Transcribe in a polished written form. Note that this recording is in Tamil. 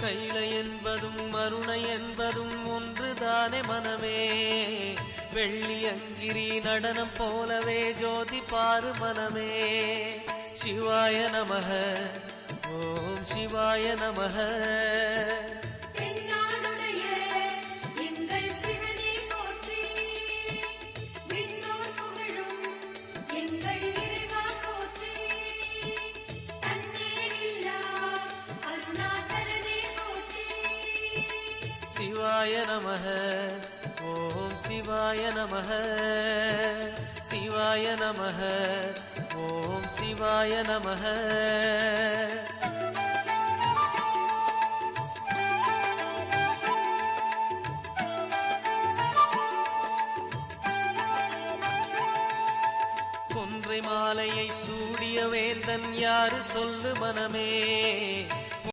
கைலை என்பதும் மருணை என்பதும் ஒன்றுதானே மனமே. வெள்ளியங்கிரி நடனம் போலவே ஜோதி பாரு மனமே. சிவாய நமக ஓம் சிவாய நமக. சிவாய நமக ஓம் சிவாய நமக. சிவாய நமக ஓம் சிவாய நமக. கொன்றை மாலையை சூடிய வேந்தன் யாரு சொல்லு மனமே.